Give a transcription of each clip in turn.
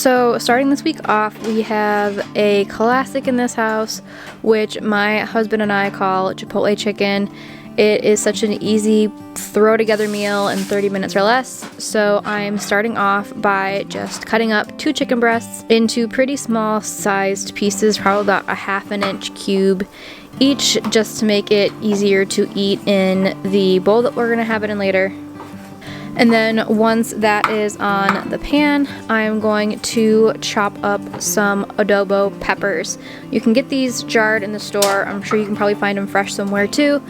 So starting this week off, we have a classic in this house, which my husband and I call Chipotle Chicken. It is such an easy throw together meal in 30 minutes or less. So I'm starting off by just cutting up 2 chicken breasts into pretty small sized pieces, probably about a ½ inch cube each, just to make it easier to eat in the bowl that we're gonna have it in later. And then once that is on the pan, I'm going to chop up some adobo peppers. You can get these jarred in the store. I'm sure you can probably find them fresh somewhere too.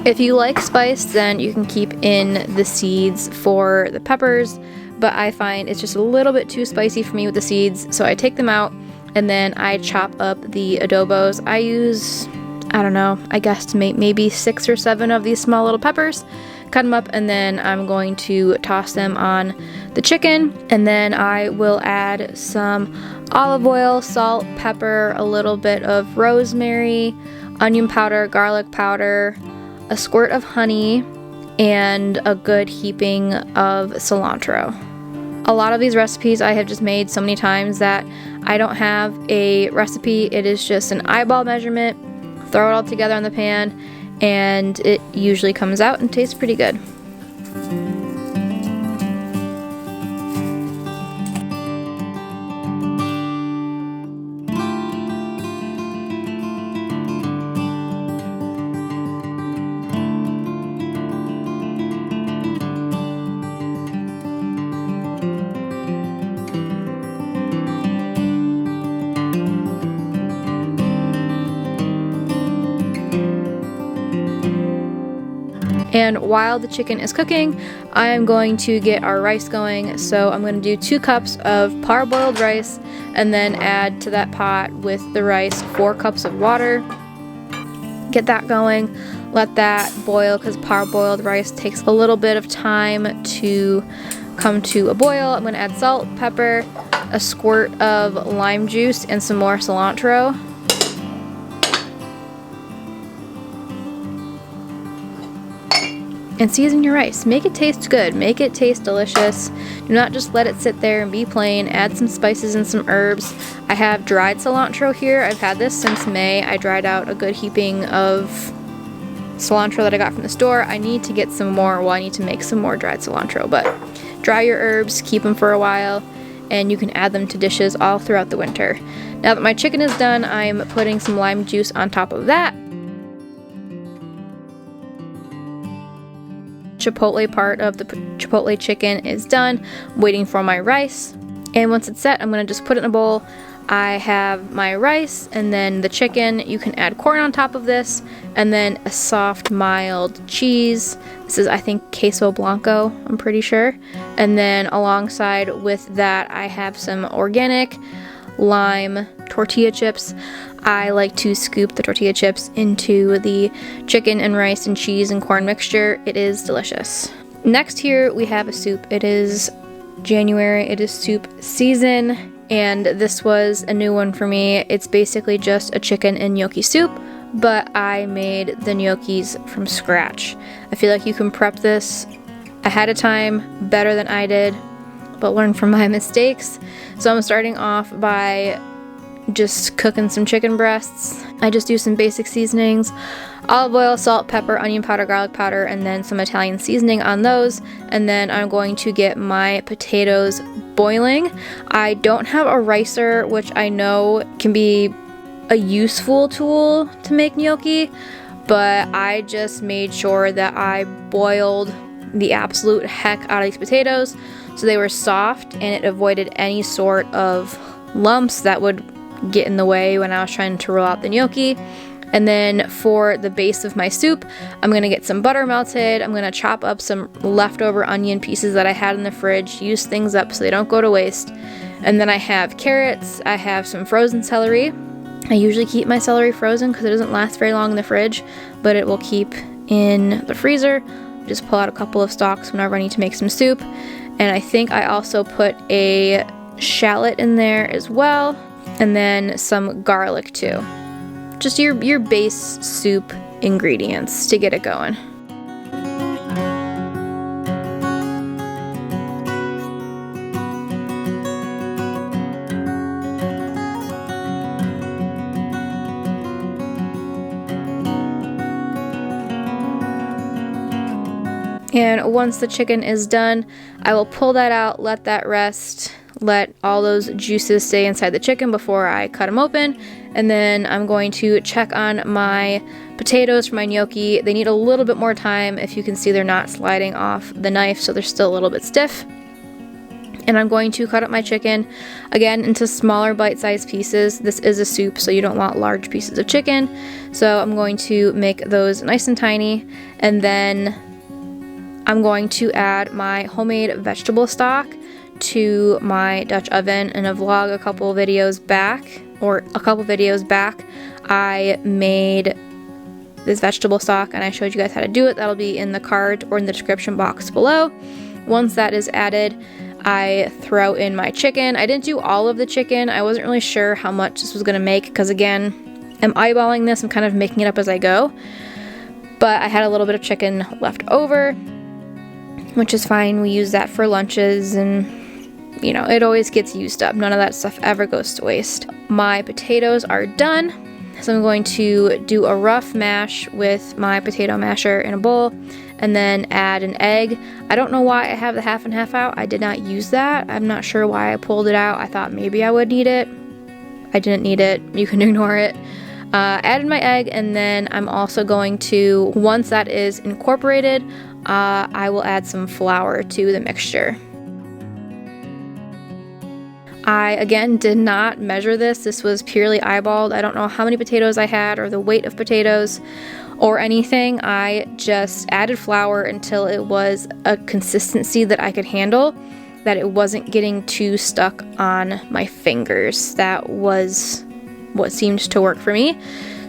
If you like spice, then you can keep in the seeds for the peppers, but I find it's just a little bit too spicy for me with the seeds, so I take them out and then I chop up the adobos. I use, I don't know, I guess maybe 6 or 7 of these small little peppers. Cut them up, and then I'm going to toss them on the chicken, and then I will add some olive oil, salt, pepper, a little bit of rosemary, onion powder, garlic powder, a squirt of honey, and a good heaping of cilantro. A lot of these recipes I have just made so many times that I don't have a recipe. It is just an eyeball measurement, throw it all together on the pan, and it usually comes out and tastes pretty good. And while the chicken is cooking, I am going to get our rice going. So I'm going to do 2 cups of parboiled rice and then add to that pot with the rice 4 cups of water. Get that going, let that boil because parboiled rice takes a little bit of time to come to a boil. I'm going to add salt, pepper, a squirt of lime juice, and some more cilantro. And season your rice. Make it taste good. Make it taste delicious. Do not just let it sit there and be plain. Add some spices and some herbs. I have dried cilantro here. I've had this since May. I dried out a good heaping of cilantro that I got from the store. I need to get some more. Well, I need to make some more dried cilantro. But dry your herbs, keep them for a while, and you can add them to dishes all throughout the winter. Now that my chicken is done, I'm putting some lime juice on top of that. Chipotle part of the Chipotle chicken is done. I'm waiting for my rice, and once it's set, I'm going to just put it in a bowl. I have my rice and then the chicken. You can add corn on top of this, and then a soft mild cheese. This is, I think, queso blanco, I'm pretty sure. And then alongside with that, I have some organic lime tortilla chips. I like to scoop the tortilla chips into the chicken and rice and cheese and corn mixture. It is delicious. Next here we have a soup. It is January, it is soup season, and this was a new one for me. It's basically just a chicken and gnocchi soup, but I made the gnocchis from scratch. I feel like you can prep this ahead of time better than I did, but learn from my mistakes. So I'm starting off by just cooking some chicken breasts. I just do some basic seasonings, olive oil, salt, pepper, onion powder, garlic powder, and then some Italian seasoning on those. And then I'm going to get my potatoes boiling. I don't have a ricer, which I know can be a useful tool to make gnocchi, but I just made sure that I boiled the absolute heck out of these potatoes so they were soft, and it avoided any sort of lumps that would get in the way when I was trying to roll out the gnocchi. And then for the base of my soup, I'm going to get some butter melted. I'm going to chop up some leftover onion pieces that I had in the fridge, use things up so they don't go to waste. And then I have carrots, I have some frozen celery. I usually keep my celery frozen because it doesn't last very long in the fridge, but it will keep in the freezer. Just pull out a couple of stalks whenever I need to make some soup. And I think I also put a shallot in there as well, and then some garlic too. Just your base soup ingredients to get it going. And once the chicken is done, I will pull that out, let that rest, let all those juices stay inside the chicken before I cut them open. And then I'm going to check on my potatoes for my gnocchi. They need a little bit more time. If you can see, they're not sliding off the knife, so they're still a little bit stiff. And I'm going to cut up my chicken, again, into smaller bite-sized pieces. This is a soup, so you don't want large pieces of chicken. So I'm going to make those nice and tiny. And then I'm going to add my homemade vegetable stock to my Dutch oven. In a vlog a couple videos back, I made this vegetable stock and I showed you guys how to do it. That'll be in the card or in the description box below. Once that is added, I throw in my chicken. I didn't do all of the chicken. I wasn't really sure how much this was going to make because, again, I'm eyeballing this. I'm kind of making it up as I go. But I had a little bit of chicken left over, which is fine. We use that for lunches and, you know, it always gets used up. None of that stuff ever goes to waste. My potatoes are done. So I'm going to do a rough mash with my potato masher in a bowl and then add an egg. I don't know why I have the half and half out. I did not use that. I'm not sure why I pulled it out. I thought maybe I would need it. I didn't need it. You can ignore it. Added my egg, and then I'm also going to, once that is incorporated, I will add some flour to the mixture. I, again, did not measure this. This was purely eyeballed. I don't know how many potatoes I had or the weight of potatoes or anything. I just added flour until it was a consistency that I could handle, that it wasn't getting too stuck on my fingers. That was what seemed to work for me.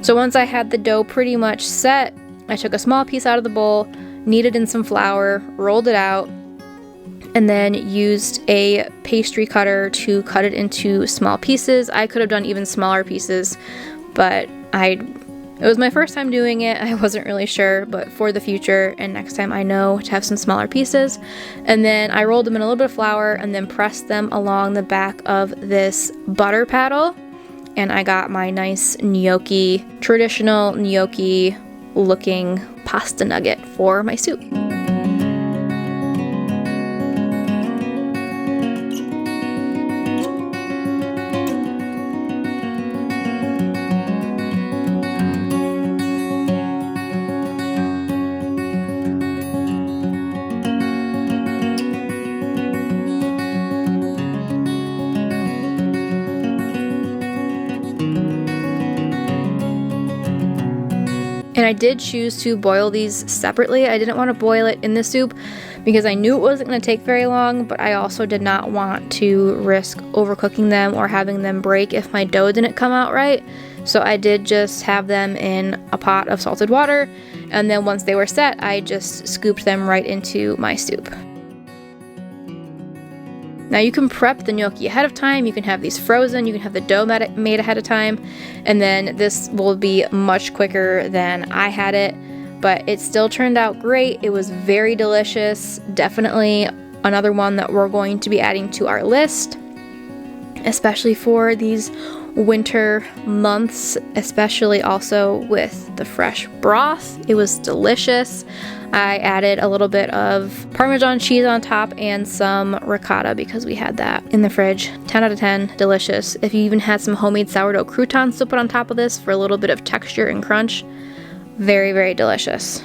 So once I had the dough pretty much set, I took a small piece out of the bowl, kneaded in some flour, rolled it out, and then used a pastry cutter to cut it into small pieces. I could have done even smaller pieces, but it was my first time doing it. I wasn't really sure, but for the future and next time I know to have some smaller pieces. And then I rolled them in a little bit of flour and then pressed them along the back of this butter paddle. And I got my nice gnocchi, traditional gnocchi looking pasta nugget for my soup. And I did choose to boil these separately. I didn't want to boil it in the soup because I knew it wasn't going to take very long, but I also did not want to risk overcooking them or having them break if my dough didn't come out right. So I did just have them in a pot of salted water, and then once they were set, I just scooped them right into my soup. Now you can prep the gnocchi ahead of time, you can have these frozen, you can have the dough made ahead of time, and then this will be much quicker than I had it, but it still turned out great. It was very delicious. Definitely another one that we're going to be adding to our list, especially for these winter months, especially also with the fresh broth. It was delicious. I added a little bit of Parmesan cheese on top and some ricotta because we had that in the fridge. 10 out of 10, delicious. If you even had some homemade sourdough croutons to put on top of this for a little bit of texture and crunch, very, very delicious.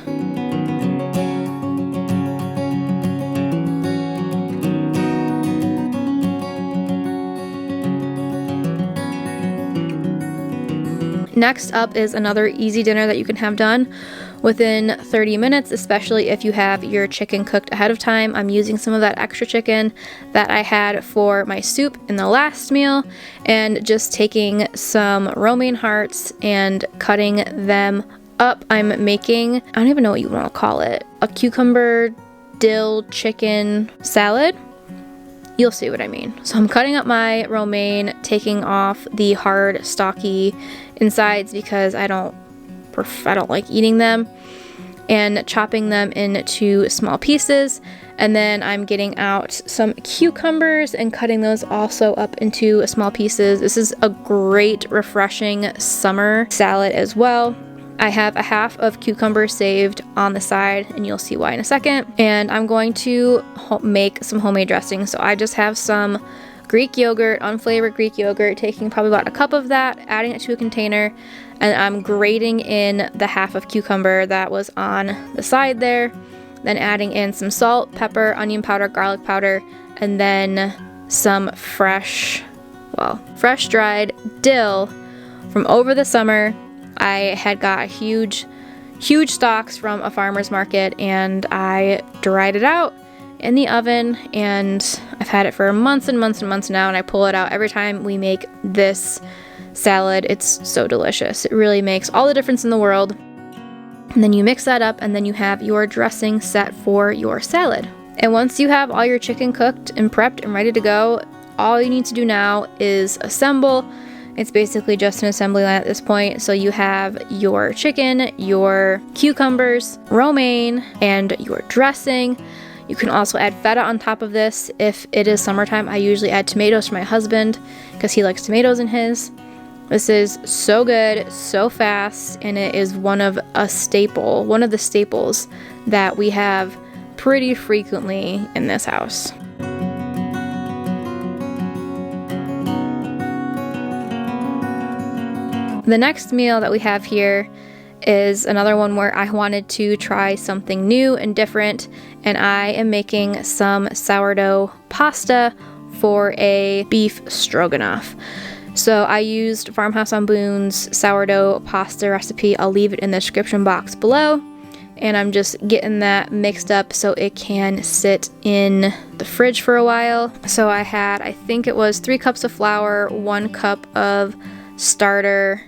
Next up is another easy dinner that you can have done within 30 minutes, especially if you have your chicken cooked ahead of time. I'm using some of that extra chicken that I had for my soup in the last meal and just taking some romaine hearts and cutting them up. I'm making, I don't even know what you want to call it, a cucumber dill chicken salad. You'll see what I mean. So I'm cutting up my romaine, taking off the hard, stocky insides because I don't like eating them, and chopping them into small pieces. And then I'm getting out some cucumbers and cutting those also up into small pieces. This is a great, refreshing summer salad as well. I have a half of cucumber saved on the side, and you'll see why in a second. And I'm going to make some homemade dressing. So I just have some Greek yogurt, unflavored Greek yogurt, taking probably about a cup of that, adding it to a container, and I'm grating in the half of cucumber that was on the side there, then adding in some salt, pepper, onion powder, garlic powder, and then some fresh dried dill from over the summer. I had got huge stalks from a farmer's market, and I dried it out in the oven, and I've had it for months and months and months now, and I pull it out every time we make this salad. It's so delicious. It really makes all the difference in the world. And then you mix that up, and then you have your dressing set for your salad. And once you have all your chicken cooked and prepped and ready to go, all you need to do now is assemble. It's basically just an assembly line at this point. So you have your chicken, your cucumbers, romaine, and your dressing. You can also add feta on top of this. If it is summertime, I usually add tomatoes for my husband because he likes tomatoes in his. This is so good, so fast, and it is one of the staples that we have pretty frequently in this house. The next meal that we have here is another one where I wanted to try something new and different, and I am making some sourdough pasta for a beef stroganoff. So I used Farmhouse on Boone's sourdough pasta recipe. I'll leave it in the description box below, and I'm just getting that mixed up so it can sit in the fridge for a while. So I had, I think it was 3 cups of flour, 1 cup of starter,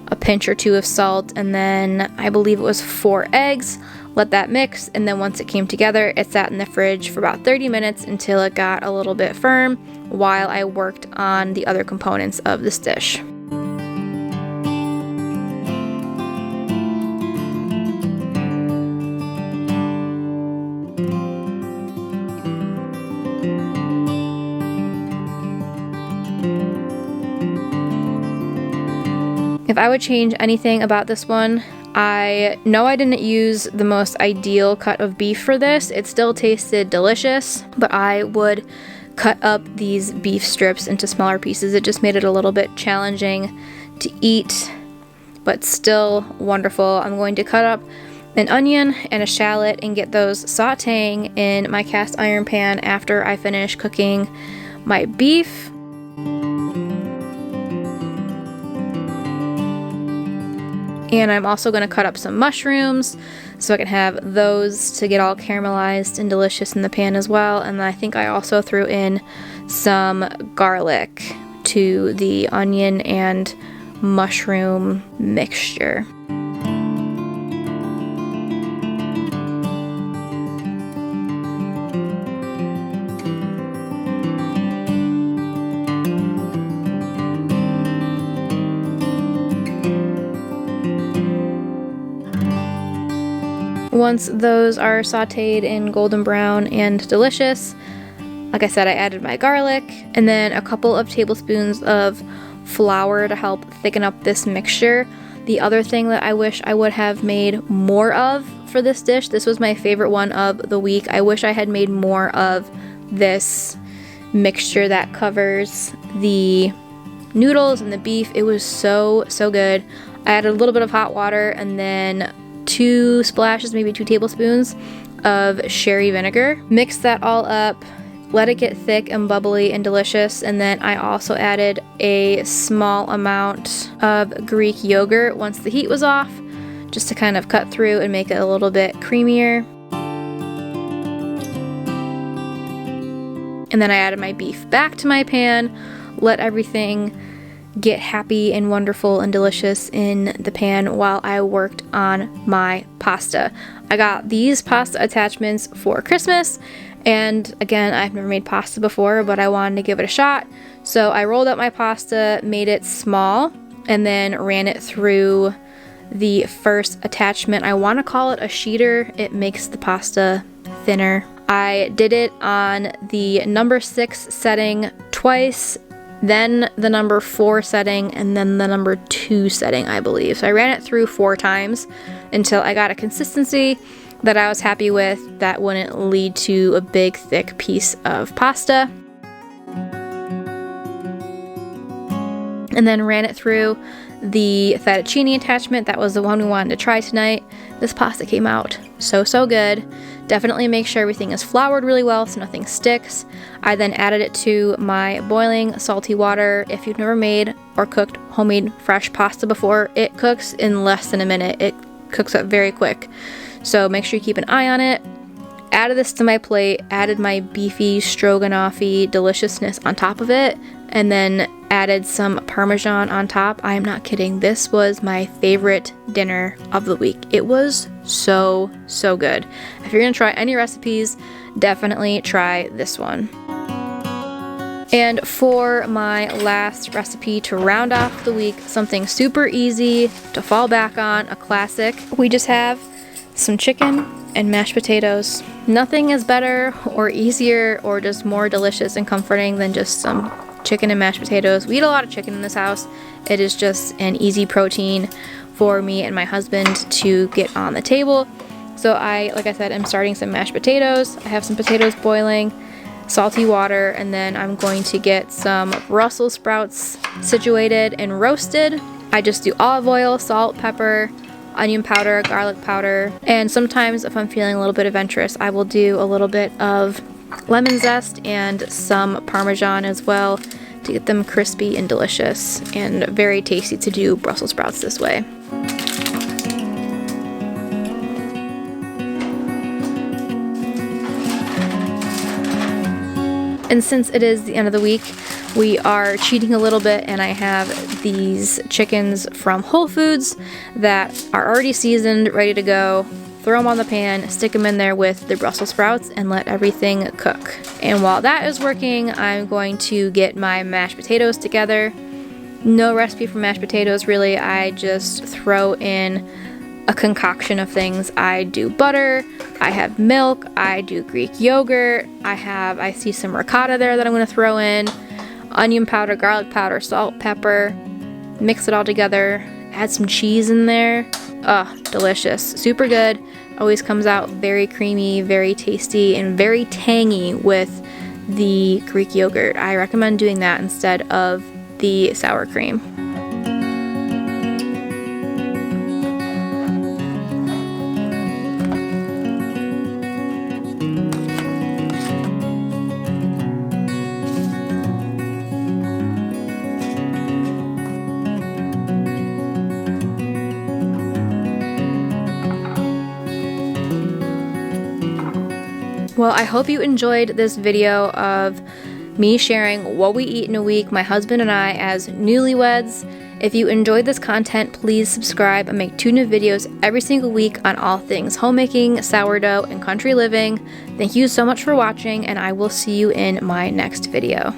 a pinch or 2 of salt, and then I believe it was 4 eggs. Let that mix, and then once it came together, it sat in the fridge for about 30 minutes until it got a little bit firm while I worked on the other components of this dish. If I would change anything about this one, I know I didn't use the most ideal cut of beef for this. It still tasted delicious, but I would cut up these beef strips into smaller pieces. It just made it a little bit challenging to eat, but still wonderful. I'm going to cut up an onion and a shallot and get those sauteing in my cast iron pan after I finish cooking my beef. And I'm also going to cut up some mushrooms so I can have those to get all caramelized and delicious in the pan as well. And I think I also threw in some garlic to the onion and mushroom mixture. Once those are sauteed and golden brown and delicious, like I said, I added my garlic and then a couple of tablespoons of flour to help thicken up this mixture. The other thing that I wish I would have made more of for this dish, this was my favorite one of the week. I wish I had made more of this mixture that covers the noodles and the beef. It was so good. I added a little bit of hot water and then 2 splashes, maybe 2 tablespoons of sherry vinegar. Mix that all up, let it get thick and bubbly and delicious, and then I also added a small amount of Greek yogurt once the heat was off, just to kind of cut through and make it a little bit creamier. And then I added my beef back to my pan, let everything get happy and wonderful and delicious in the pan while I worked on my pasta. I got these pasta attachments for Christmas, and again, I've never made pasta before, but I wanted to give it a shot. So I rolled up my pasta, made it small, and then ran it through the first attachment. I want to call it a sheeter. It makes the pasta thinner. I did it on the number 6 setting twice, then the number 4 setting, and then the number 2 setting, I believe. So I ran it through 4 times until I got a consistency that I was happy with that wouldn't lead to a big thick piece of pasta. And then ran it through the fettuccine attachment. That was the one we wanted to try tonight. This pasta came out so good. Definitely make sure everything is floured really well so nothing sticks. I then added it to my boiling salty water. If you've never made or cooked homemade fresh pasta before, it cooks in less than a minute. It cooks up very quick. So make sure you keep an eye on it. Added this to my plate, added my beefy stroganoff-y deliciousness on top of it, and then added some Parmesan on top. I am not kidding. This was my favorite dinner of the week. It was so good. If you're gonna try any recipes, definitely try this one. And for my last recipe to round off the week, something super easy to fall back on, a classic. We just have some chicken and mashed potatoes. Nothing is better or easier or just more delicious and comforting than just some chicken and mashed potatoes. We eat a lot of chicken in this house. It is just an easy protein for me and my husband to get on the table. So like I said, I'm starting some mashed potatoes. I have some potatoes boiling, salty water, and then I'm going to get some Brussels sprouts situated and roasted. I just do olive oil, salt, pepper, onion powder, garlic powder, and sometimes if I'm feeling a little bit adventurous, I will do a little bit of lemon zest and some Parmesan as well to get them crispy and delicious, and very tasty to do Brussels sprouts this way. And since it is the end of the week, we are cheating a little bit, and I have these chickens from Whole Foods that are already seasoned, ready to go. Throw them on the pan, stick them in there with the Brussels sprouts, and let everything cook. And while that is working, I'm going to get my mashed potatoes together. No recipe for mashed potatoes, really. I just throw in a concoction of things. I do butter, I have milk, I do Greek yogurt, I see some ricotta there that I'm going to throw in, onion powder, garlic powder, salt, pepper, mix it all together, add some cheese in there. Delicious. Super good. Always comes out very creamy, very tasty, and very tangy with the Greek yogurt. I recommend doing that instead of the sour cream. Well, I hope you enjoyed this video of me sharing what we eat in a week, my husband and I as newlyweds. If you enjoyed this content, please subscribe. I make 2 new videos every single week on all things homemaking, sourdough, and country living. Thank you so much for watching, and I will see you in my next video.